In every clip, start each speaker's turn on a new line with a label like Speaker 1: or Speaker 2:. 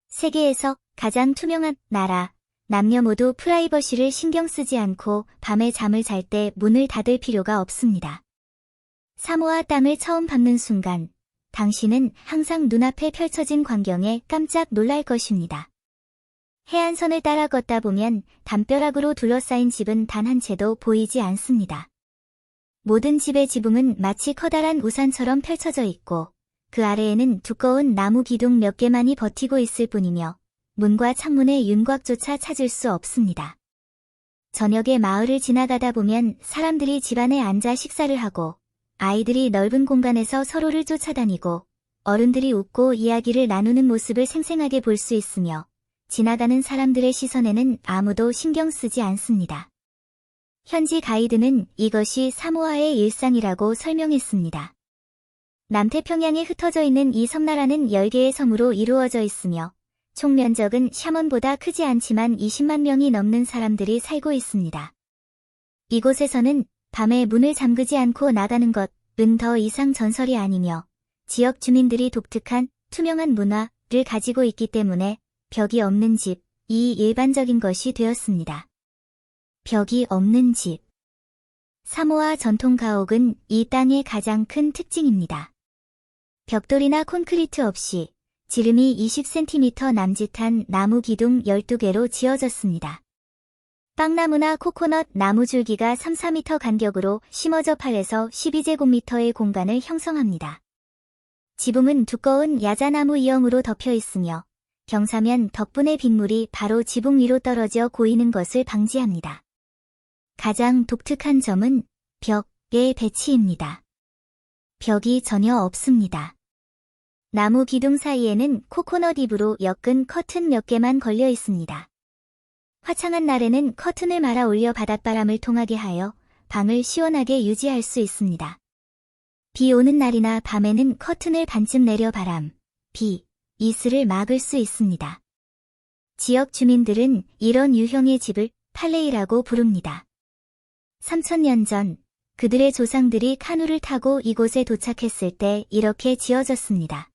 Speaker 1: 세계에서 가장 투명한 나라. 남녀 모두 프라이버시를 신경 쓰지 않고 밤에 잠을 잘 때 문을 닫을 필요가 없습니다. 사모아 땅을 처음 밟는 순간, 당신은 항상 눈앞에 펼쳐진 광경에 깜짝 놀랄 것입니다. 해안선을 따라 걷다 보면 담벼락으로 둘러싸인 집은 단 한 채도 보이지 않습니다. 모든 집의 지붕은 마치 커다란 우산처럼 펼쳐져 있고, 그 아래에는 두꺼운 나무 기둥 몇 개만이 버티고 있을 뿐이며, 문과 창문의 윤곽조차 찾을 수 없습니다. 저녁에 마을을 지나가다 보면 사람들이 집 안에 앉아 식사를 하고, 아이들이 넓은 공간에서 서로를 쫓아다니고, 어른들이 웃고 이야기를 나누는 모습을 생생하게 볼 수 있으며, 지나가는 사람들의 시선에는 아무도 신경 쓰지 않습니다. 현지 가이드는 이것이 사모아의 일상이라고 설명했습니다. 남태평양에 흩어져 있는 이 섬나라는 10개의 섬으로 이루어져 있으며, 총 면적은 샤먼보다 크지 않지만 20만 명이 넘는 사람들이 살고 있습니다. 이곳에서는 밤에 문을 잠그지 않고 나가는 것은 더 이상 전설이 아니며, 지역 주민들이 독특한 투명한 문화를 가지고 있기 때문에 벽이 없는 집이 일반적인 것이 되었습니다. 벽이 없는 집. 사모아 전통 가옥은 이 땅의 가장 큰 특징입니다. 벽돌이나 콘크리트 없이 지름이 20cm 남짓한 나무 기둥 12개로 지어졌습니다. 빵나무나 코코넛 나무 줄기가 3-4m 간격으로 심어져 8에서 12제곱미터의 공간을 형성합니다. 지붕은 두꺼운 야자나무 이형으로 덮여 있으며, 경사면 덕분에 빗물이 바로 지붕 위로 떨어져 고이는 것을 방지합니다. 가장 독특한 점은 벽의 배치입니다. 벽이 전혀 없습니다. 나무 기둥 사이에는 코코넛 잎으로 엮은 커튼 몇 개만 걸려 있습니다. 화창한 날에는 커튼을 말아 올려 바닷바람을 통하게 하여 방을 시원하게 유지할 수 있습니다. 비 오는 날이나 밤에는 커튼을 반쯤 내려 바람, 비, 이슬을 막을 수 있습니다. 지역 주민들은 이런 유형의 집을 팔레이라고 부릅니다. 3000년 전, 그들의 조상들이 카누를 타고 이곳에 도착했을 때 이렇게 지어졌습니다.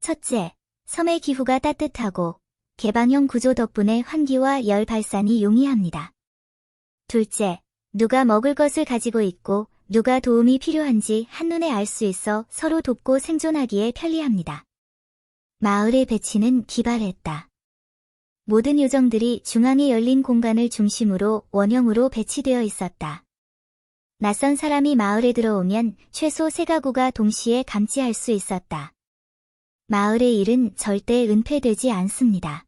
Speaker 1: 첫째, 섬의 기후가 따뜻하고 개방형 구조 덕분에 환기와 열 발산이 용이합니다. 둘째, 누가 먹을 것을 가지고 있고 누가 도움이 필요한지 한눈에 알 수 있어 서로 돕고 생존하기에 편리합니다. 마을의 배치는 기발했다. 모든 요정들이 중앙에 열린 공간을 중심으로 원형으로 배치되어 있었다. 낯선 사람이 마을에 들어오면 최소 3가구가 동시에 감지할 수 있었다. 마을의 일은 절대 은폐되지 않습니다.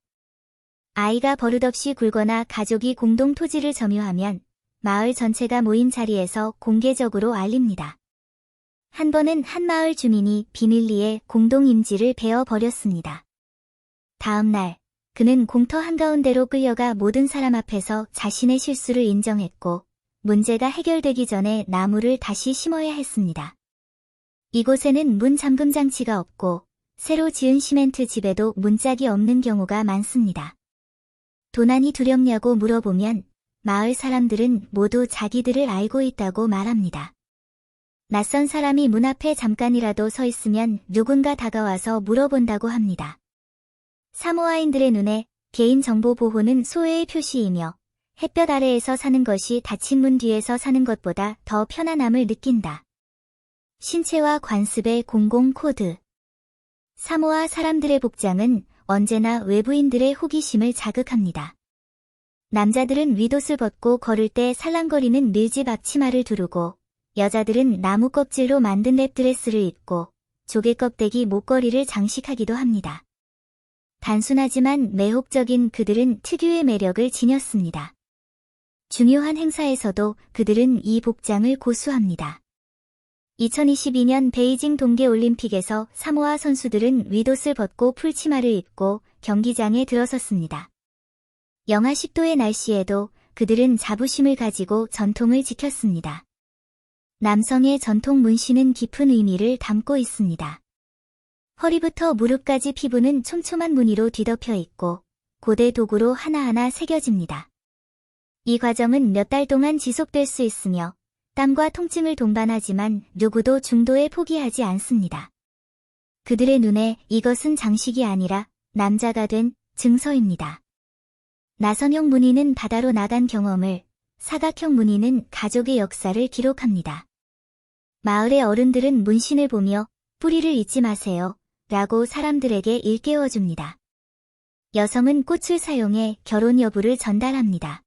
Speaker 1: 아이가 버릇없이 굴거나 가족이 공동 토지를 점유하면 마을 전체가 모인 자리에서 공개적으로 알립니다. 한 번은 한 마을 주민이 비밀리에 공동 임지를 베어버렸습니다. 다음 날, 그는 공터 한가운데로 끌려가 모든 사람 앞에서 자신의 실수를 인정했고, 문제가 해결되기 전에 나무를 다시 심어야 했습니다. 이곳에는 문 잠금 장치가 없고, 새로 지은 시멘트 집에도 문짝이 없는 경우가 많습니다. 도난이 두렵냐고 물어보면 마을 사람들은 모두 자기들을 알고 있다고 말합니다. 낯선 사람이 문 앞에 잠깐이라도 서 있으면 누군가 다가와서 물어본다고 합니다. 사모아인들의 눈에 개인정보 보호는 소외의 표시이며 햇볕 아래에서 사는 것이 닫힌 문 뒤에서 사는 것보다 더 편안함을 느낀다. 신체와 관습의 공공 코드. 사모아 사람들의 복장은 언제나 외부인들의 호기심을 자극합니다. 남자들은 윗옷을 벗고 걸을 때 살랑거리는 밀집 앞치마를 두르고, 여자들은 나무 껍질로 만든 랩드레스를 입고 조개 껍데기 목걸이를 장식하기도 합니다. 단순하지만 매혹적인 그들은 특유의 매력을 지녔습니다. 중요한 행사에서도 그들은 이 복장을 고수합니다. 2022년 베이징 동계올림픽에서 사모아 선수들은 윗옷을 벗고 풀치마를 입고 경기장에 들어섰습니다. 영하 10도의 날씨에도 그들은 자부심을 가지고 전통을 지켰습니다. 남성의 전통 문신은 깊은 의미를 담고 있습니다. 허리부터 무릎까지 피부는 촘촘한 무늬로 뒤덮여 있고 고대 도구로 하나하나 새겨집니다. 이 과정은 몇 달 동안 지속될 수 있으며 땀과 통증을 동반하지만 누구도 중도에 포기하지 않습니다. 그들의 눈에 이것은 장식이 아니라 남자가 된 증서입니다. 나선형 문의는 바다로 나간 경험을, 사각형 문의는 가족의 역사를 기록합니다. 마을의 어른들은 문신을 보며 뿌리를 잊지 마세요 라고 사람들에게 일깨워줍니다. 여성은 꽃을 사용해 결혼 여부를 전달합니다.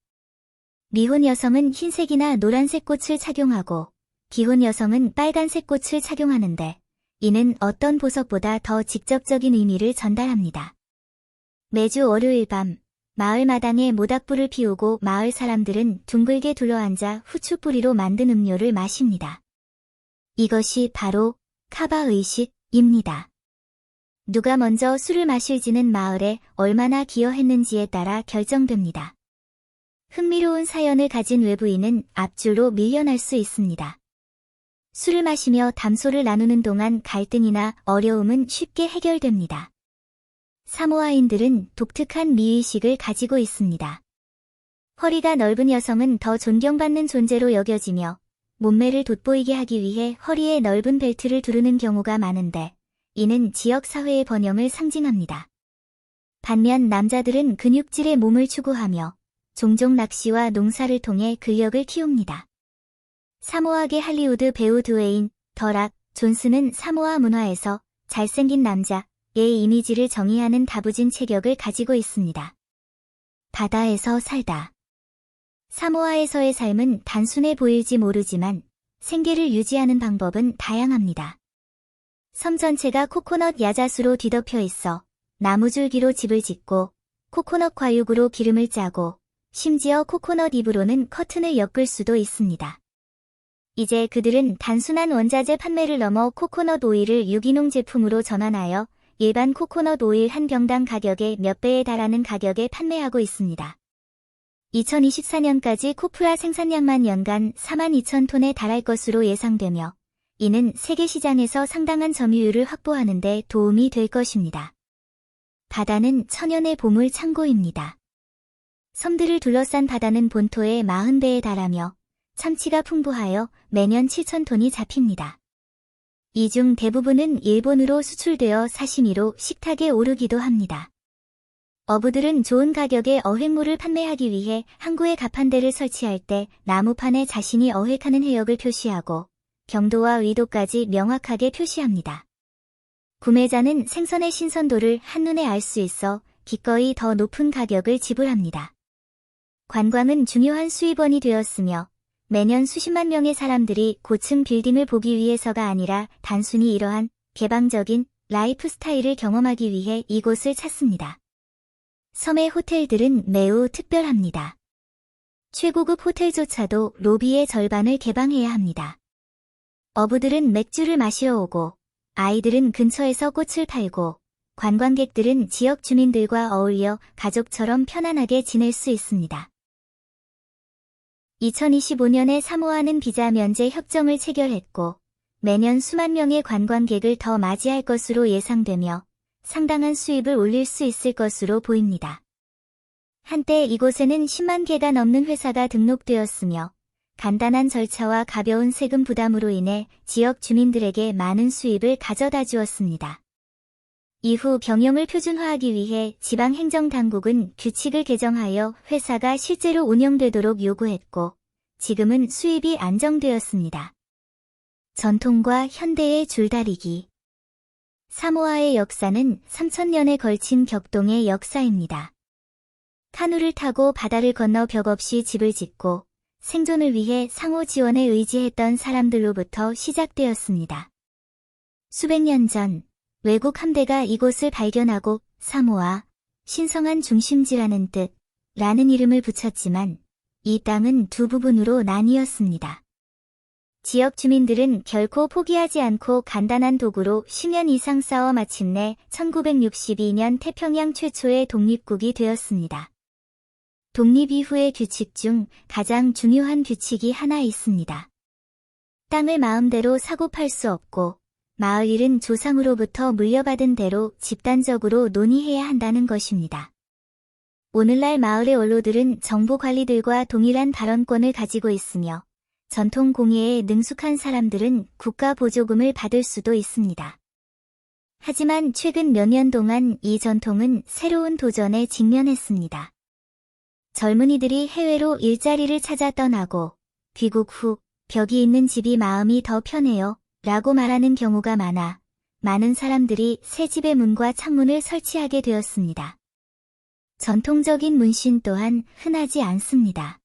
Speaker 1: 미혼 여성은 흰색이나 노란색 꽃을 착용하고 기혼 여성은 빨간색 꽃을 착용하는데 이는 어떤 보석보다 더 직접적인 의미를 전달합니다. 매주 월요일 밤 마을 마당에 모닥불을 피우고 마을 사람들은 둥글게 둘러앉아 후추뿌리로 만든 음료를 마십니다. 이것이 바로 카바 의식입니다. 누가 먼저 술을 마실지는 마을에 얼마나 기여했는지에 따라 결정됩니다. 흥미로운 사연을 가진 외부인은 앞줄로 밀려날 수 있습니다. 술을 마시며 담소를 나누는 동안 갈등이나 어려움은 쉽게 해결됩니다. 사모아인들은 독특한 미의식을 가지고 있습니다. 허리가 넓은 여성은 더 존경받는 존재로 여겨지며 몸매를 돋보이게 하기 위해 허리에 넓은 벨트를 두르는 경우가 많은데 이는 지역 사회의 번영을 상징합니다. 반면 남자들은 근육질의 몸을 추구하며 종종 낚시와 농사를 통해 근력을 키웁니다. 사모아계 할리우드 배우 드웨인 더 락 존슨은 사모아 문화에서 잘생긴 남자의 이미지를 정의하는 다부진 체격을 가지고 있습니다. 바다에서 살다. 사모아에서의 삶은 단순해 보일지 모르지만 생계를 유지하는 방법은 다양합니다. 섬 전체가 코코넛 야자수로 뒤덮여 있어 나무줄기로 집을 짓고 코코넛 과육으로 기름을 짜고 심지어 코코넛 잎으로는 커튼을 엮을 수도 있습니다. 이제 그들은 단순한 원자재 판매를 넘어 코코넛 오일을 유기농 제품으로 전환하여 일반 코코넛 오일 한 병당 가격의 몇 배에 달하는 가격에 판매하고 있습니다. 2024년까지 코프라 생산량만 연간 42,000톤에 달할 것으로 예상되며 이는 세계 시장에서 상당한 점유율을 확보하는 데 도움이 될 것입니다. 바다는 천연의 보물 창고입니다. 섬들을 둘러싼 바다는 본토의 40배에 달하며 참치가 풍부하여 매년 7,000톤이 잡힙니다. 이 중 대부분은 일본으로 수출되어 사시미로 식탁에 오르기도 합니다. 어부들은 좋은 가격에 어획물을 판매하기 위해 항구에 가판대를 설치할 때 나무판에 자신이 어획하는 해역을 표시하고 경도와 위도까지 명확하게 표시합니다. 구매자는 생선의 신선도를 한눈에 알 수 있어 기꺼이 더 높은 가격을 지불합니다. 관광은 중요한 수입원이 되었으며 매년 수십만 명의 사람들이 고층 빌딩을 보기 위해서가 아니라 단순히 이러한 개방적인 라이프 스타일을 경험하기 위해 이곳을 찾습니다. 섬의 호텔들은 매우 특별합니다. 최고급 호텔조차도 로비의 절반을 개방해야 합니다. 어부들은 맥주를 마시러 오고 아이들은 근처에서 꽃을 팔고 관광객들은 지역 주민들과 어울려 가족처럼 편안하게 지낼 수 있습니다. 2025년에 사모아는 비자 면제 협정을 체결했고 매년 수만 명의 관광객을 더 맞이할 것으로 예상되며 상당한 수입을 올릴 수 있을 것으로 보입니다. 한때 이곳에는 10만 개가 넘는 회사가 등록되었으며 간단한 절차와 가벼운 세금 부담으로 인해 지역 주민들에게 많은 수입을 가져다 주었습니다. 이후 경영을 표준화하기 위해 지방행정당국은 규칙을 개정하여 회사가 실제로 운영되도록 요구했고 지금은 수입이 안정되었습니다. 전통과 현대의 줄다리기. 사모아의 역사는 3,000년에 걸친 격동의 역사입니다. 카누를 타고 바다를 건너 벽 없이 집을 짓고 생존을 위해 상호 지원에 의지했던 사람들로부터 시작되었습니다. 수백 년 전 외국 함대가 이곳을 발견하고 사모아, 신성한 중심지라는 뜻, 라는 이름을 붙였지만 이 땅은 두 부분으로 나뉘었습니다. 지역 주민들은 결코 포기하지 않고 간단한 도구로 10년 이상 싸워 마침내 1962년 태평양 최초의 독립국이 되었습니다. 독립 이후의 규칙 중 가장 중요한 규칙이 하나 있습니다. 땅을 마음대로 사고 팔 수 없고 마을 일은 조상으로부터 물려받은 대로 집단적으로 논의해야 한다는 것입니다. 오늘날 마을의 원로들은 정보관리들과 동일한 발언권을 가지고 있으며 전통 공예에 능숙한 사람들은 국가 보조금을 받을 수도 있습니다. 하지만 최근 몇 년 동안 이 전통은 새로운 도전에 직면했습니다. 젊은이들이 해외로 일자리를 찾아 떠나고 귀국 후 벽이 있는 집이 마음이 더 편해요 라고 말하는 경우가 많아 많은 사람들이 새 집의 문과 창문을 설치하게 되었습니다. 전통적인 문신 또한 흔하지 않습니다.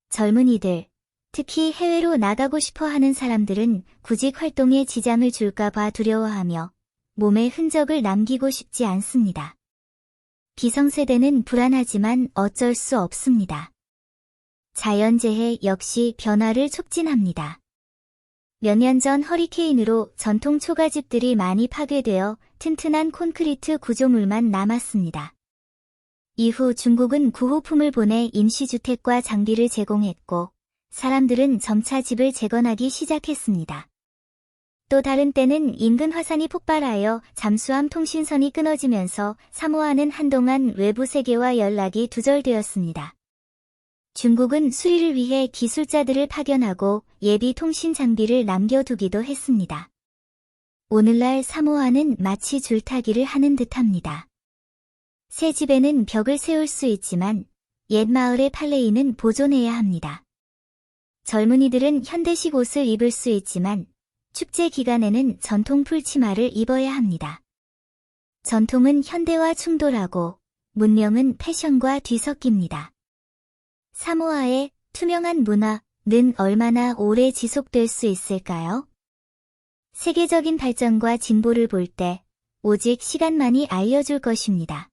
Speaker 1: 젊은이들, 특히 해외로 나가고 싶어 하는 사람들은 구직 활동에 지장을 줄까봐 두려워하며 몸에 흔적을 남기고 싶지 않습니다. 기성세대는 불안하지만 어쩔 수 없습니다. 자연재해 역시 변화를 촉진합니다. 몇 년 전 허리케인으로 전통 초가집들이 많이 파괴되어 튼튼한 콘크리트 구조물만 남았습니다. 이후 중국은 구호품을 보내 임시주택과 장비를 제공했고 사람들은 점차 집을 재건하기 시작했습니다. 또 다른 때는 인근 화산이 폭발하여 잠수함 통신선이 끊어지면서 사모아는 한동안 외부 세계와 연락이 두절되었습니다. 중국은 수리를 위해 기술자들을 파견하고 예비 통신 장비를 남겨두기도 했습니다. 오늘날 사모아는 마치 줄타기를 하는 듯합니다. 새 집에는 벽을 세울 수 있지만 옛 마을의 팔레이는 보존해야 합니다. 젊은이들은 현대식 옷을 입을 수 있지만 축제 기간에는 전통 풀치마를 입어야 합니다. 전통은 현대와 충돌하고 문명은 패션과 뒤섞입니다. 사모아의 투명한 문화는 얼마나 오래 지속될 수 있을까요? 세계적인 발전과 진보를 볼 때 오직 시간만이 알려줄 것입니다.